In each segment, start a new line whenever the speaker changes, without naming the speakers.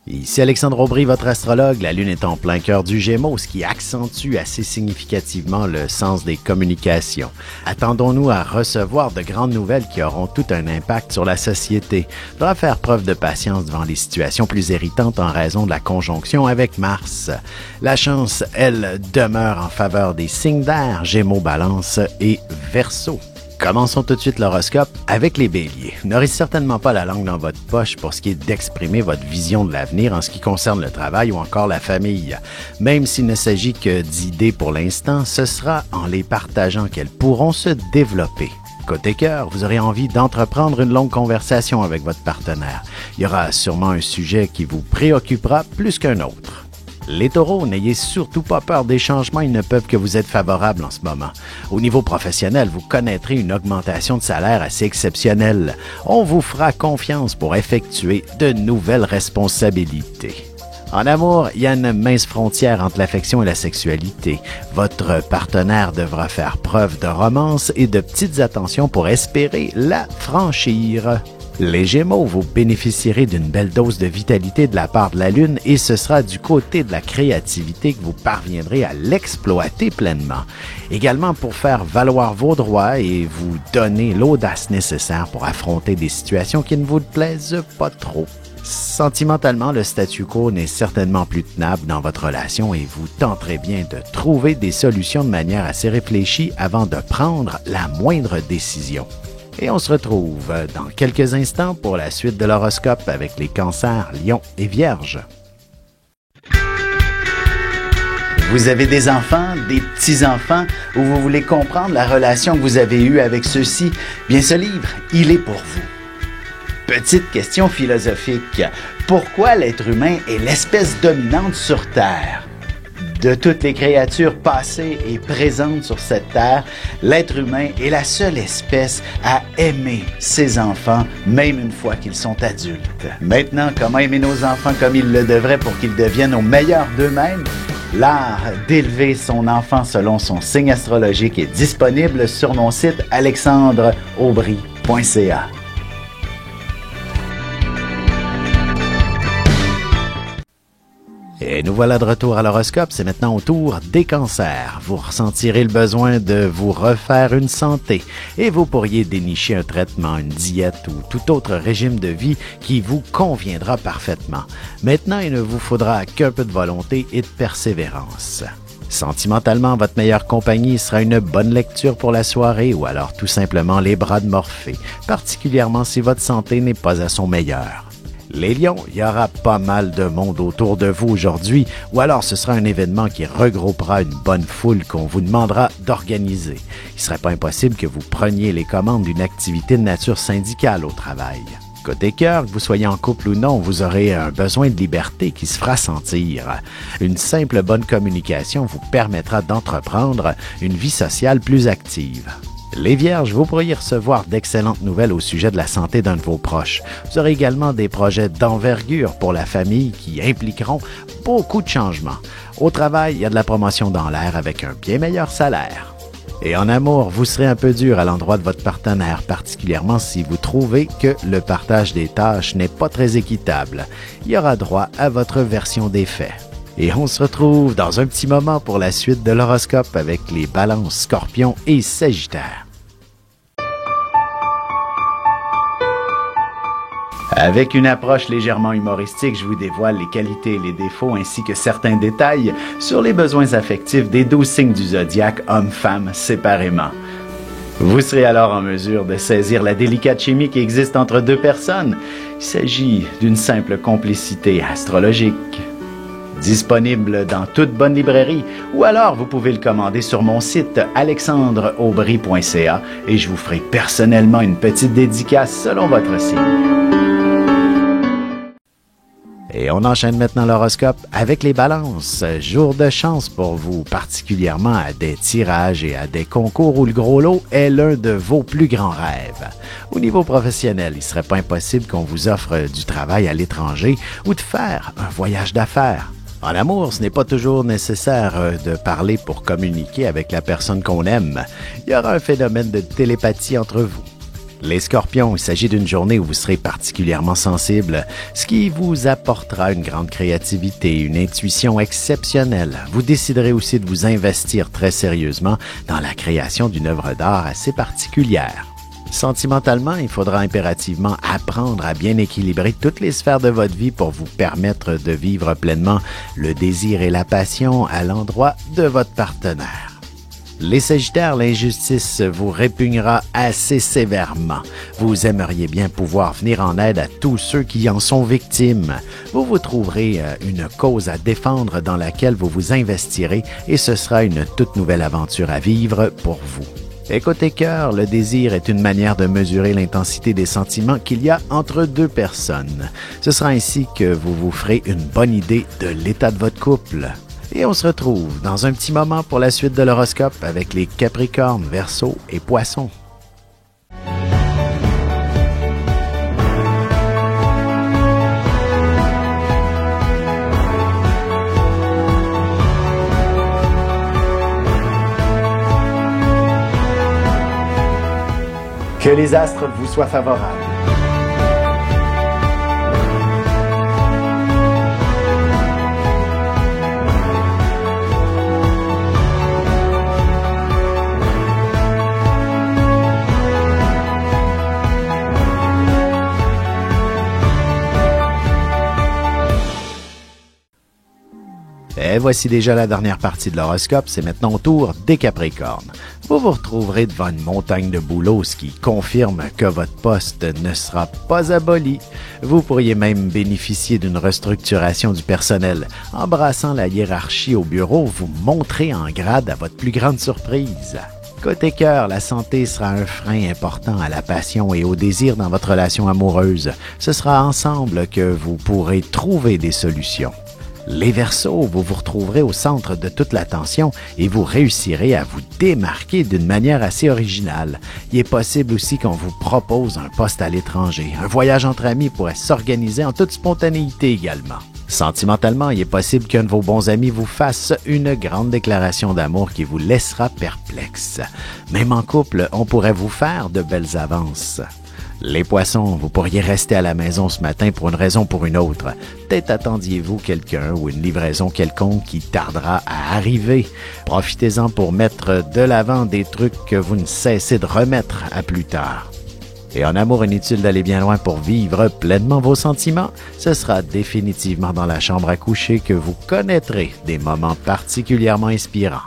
Ici Alexandre Aubry, votre astrologue. La Lune est en plein cœur du Gémeaux, ce qui accentue assez significativement le sens des communications. Attendons-nous à recevoir de grandes nouvelles qui auront tout un impact sur la société. Il faudra faire preuve de patience devant les situations plus irritantes en raison de la conjonction avec Mars. La chance, elle, demeure en faveur des signes d'air, Gémeaux, Balance et Verseau. Commençons tout de suite l'horoscope avec les béliers. Vous n'aurez certainement pas la langue dans votre poche pour ce qui est d'exprimer votre vision de l'avenir en ce qui concerne le travail ou encore la famille. Même s'il ne s'agit que d'idées pour l'instant, ce sera en les partageant qu'elles pourront se développer. Côté cœur, vous aurez envie d'entreprendre une longue conversation avec votre partenaire. Il y aura sûrement un sujet qui vous préoccupera plus qu'un autre. Les taureaux, n'ayez surtout pas peur des changements, ils ne peuvent que vous être favorables en ce moment. Au niveau professionnel, vous connaîtrez une augmentation de salaire assez exceptionnelle. On vous fera confiance pour effectuer de nouvelles responsabilités. En amour, il y a une mince frontière entre l'affection et la sexualité. Votre partenaire devra faire preuve de romance et de petites attentions pour espérer la franchir. Les Gémeaux, vous bénéficierez d'une belle dose de vitalité de la part de la Lune et ce sera du côté de la créativité que vous parviendrez à l'exploiter pleinement. Également pour faire valoir vos droits et vous donner l'audace nécessaire pour affronter des situations qui ne vous plaisent pas trop. Sentimentalement, le statu quo n'est certainement plus tenable dans votre relation et vous tenterez bien de trouver des solutions de manière assez réfléchie avant de prendre la moindre décision. Et on se retrouve dans quelques instants pour la suite de l'horoscope avec les cancers, lions et vierges. Vous avez des enfants, des petits-enfants, ou vous voulez comprendre la relation que vous avez eue avec ceux-ci? Bien, ce livre, il est pour vous. Petite question philosophique. Pourquoi l'être humain est l'espèce dominante sur Terre? De toutes les créatures passées et présentes sur cette terre, l'être humain est la seule espèce à aimer ses enfants, même une fois qu'ils sont adultes. Maintenant, comment aimer nos enfants comme ils le devraient pour qu'ils deviennent au meilleur d'eux-mêmes? L'art d'élever son enfant selon son signe astrologique est disponible sur mon site alexandreaubry.ca. Et nous voilà de retour à l'horoscope, c'est maintenant au tour des cancers. Vous ressentirez le besoin de vous refaire une santé et vous pourriez dénicher un traitement, une diète ou tout autre régime de vie qui vous conviendra parfaitement. Maintenant, il ne vous faudra qu'un peu de volonté et de persévérance. Sentimentalement, votre meilleure compagnie sera une bonne lecture pour la soirée ou alors tout simplement les bras de Morphée, particulièrement si votre santé n'est pas à son meilleur. Les lions, il y aura pas mal de monde autour de vous aujourd'hui, ou alors ce sera un événement qui regroupera une bonne foule qu'on vous demandera d'organiser. Il ne serait pas impossible que vous preniez les commandes d'une activité de nature syndicale au travail. Côté cœur, que vous soyez en couple ou non, vous aurez un besoin de liberté qui se fera sentir. Une simple bonne communication vous permettra d'entreprendre une vie sociale plus active. Les Vierges, vous pourriez recevoir d'excellentes nouvelles au sujet de la santé d'un de vos proches. Vous aurez également des projets d'envergure pour la famille qui impliqueront beaucoup de changements. Au travail, il y a de la promotion dans l'air avec un bien meilleur salaire. Et en amour, vous serez un peu dur à l'endroit de votre partenaire, particulièrement si vous trouvez que le partage des tâches n'est pas très équitable. Il y aura droit à votre version des faits. Et on se retrouve dans un petit moment pour la suite de l'horoscope avec les balances, scorpions et sagittaires. Avec une approche légèrement humoristique, je vous dévoile les qualités et les défauts ainsi que certains détails sur les besoins affectifs des 12 signes du zodiaque, hommes-femmes séparément. Vous serez alors en mesure de saisir la délicate chimie qui existe entre deux personnes. Il s'agit d'une simple complicité astrologique. Disponible dans toute bonne librairie ou alors vous pouvez le commander sur mon site alexandreaubry.ca et je vous ferai personnellement une petite dédicace selon votre signe. Et on enchaîne maintenant l'horoscope avec les balances. Jour de chance pour vous, particulièrement à des tirages et à des concours où le gros lot est l'un de vos plus grands rêves. Au niveau professionnel, il ne serait pas impossible qu'on vous offre du travail à l'étranger ou de faire un voyage d'affaires. En amour, ce n'est pas toujours nécessaire de parler pour communiquer avec la personne qu'on aime. Il y aura un phénomène de télépathie entre vous. Les Scorpions, il s'agit d'une journée où vous serez particulièrement sensible, ce qui vous apportera une grande créativité, une intuition exceptionnelle. Vous déciderez aussi de vous investir très sérieusement dans la création d'une œuvre d'art assez particulière. Sentimentalement, il faudra impérativement apprendre à bien équilibrer toutes les sphères de votre vie pour vous permettre de vivre pleinement le désir et la passion à l'endroit de votre partenaire. Les Sagittaires, l'injustice vous répugnera assez sévèrement. Vous aimeriez bien pouvoir venir en aide à tous ceux qui en sont victimes. Vous trouverez une cause à défendre dans laquelle vous vous investirez et ce sera une toute nouvelle aventure à vivre pour vous. Et côté cœur, le désir est une manière de mesurer l'intensité des sentiments qu'il y a entre deux personnes. Ce sera ainsi que vous vous ferez une bonne idée de l'état de votre couple. Et on se retrouve dans un petit moment pour la suite de l'horoscope avec les Capricornes, Verseaux et Poissons. Que les astres vous soient favorables. Et voici déjà la dernière partie de l'horoscope, c'est maintenant au tour des Capricornes. Vous vous retrouverez devant une montagne de boulot, ce qui confirme que votre poste ne sera pas aboli. Vous pourriez même bénéficier d'une restructuration du personnel. Embrassant la hiérarchie au bureau, vous monterez en grade à votre plus grande surprise. Côté cœur, la santé sera un frein important à la passion et au désir dans votre relation amoureuse. Ce sera ensemble que vous pourrez trouver des solutions. Les Verseaux, vous vous retrouverez au centre de toute l'attention et vous réussirez à vous démarquer d'une manière assez originale. Il est possible aussi qu'on vous propose un poste à l'étranger. Un voyage entre amis pourrait s'organiser en toute spontanéité également. Sentimentalement, il est possible qu'un de vos bons amis vous fasse une grande déclaration d'amour qui vous laissera perplexe. Même en couple, on pourrait vous faire de belles avances. Les Poissons, vous pourriez rester à la maison ce matin pour une raison ou pour une autre. Peut-être attendiez-vous quelqu'un ou une livraison quelconque qui tardera à arriver. Profitez-en pour mettre de l'avant des trucs que vous ne cessez de remettre à plus tard. Et en amour, inutile d'aller bien loin pour vivre pleinement vos sentiments. Ce sera définitivement dans la chambre à coucher que vous connaîtrez des moments particulièrement inspirants.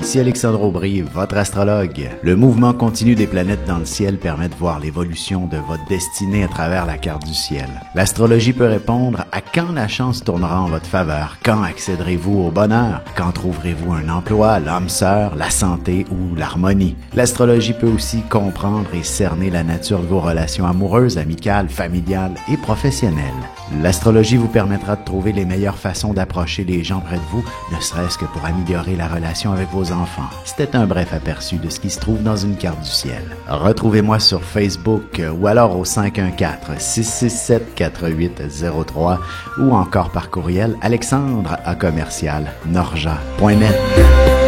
Ici Alexandre Aubry, votre astrologue. Le mouvement continu des planètes dans le ciel permet de voir l'évolution de votre destinée à travers la carte du ciel. L'astrologie peut répondre à quand la chance tournera en votre faveur, quand accéderez-vous au bonheur, quand trouverez-vous un emploi, l'âme sœur, la santé ou l'harmonie. L'astrologie peut aussi comprendre et cerner la nature de vos relations amoureuses, amicales, familiales et professionnelles. L'astrologie vous permettra de trouver les meilleures façons d'approcher les gens près de vous, ne serait-ce que pour améliorer la relation avec vos enfants. C'était un bref aperçu de ce qui se trouve dans une carte du ciel. Retrouvez-moi sur Facebook ou alors au 514-667-4803 ou encore par courriel alexandre@norja.net.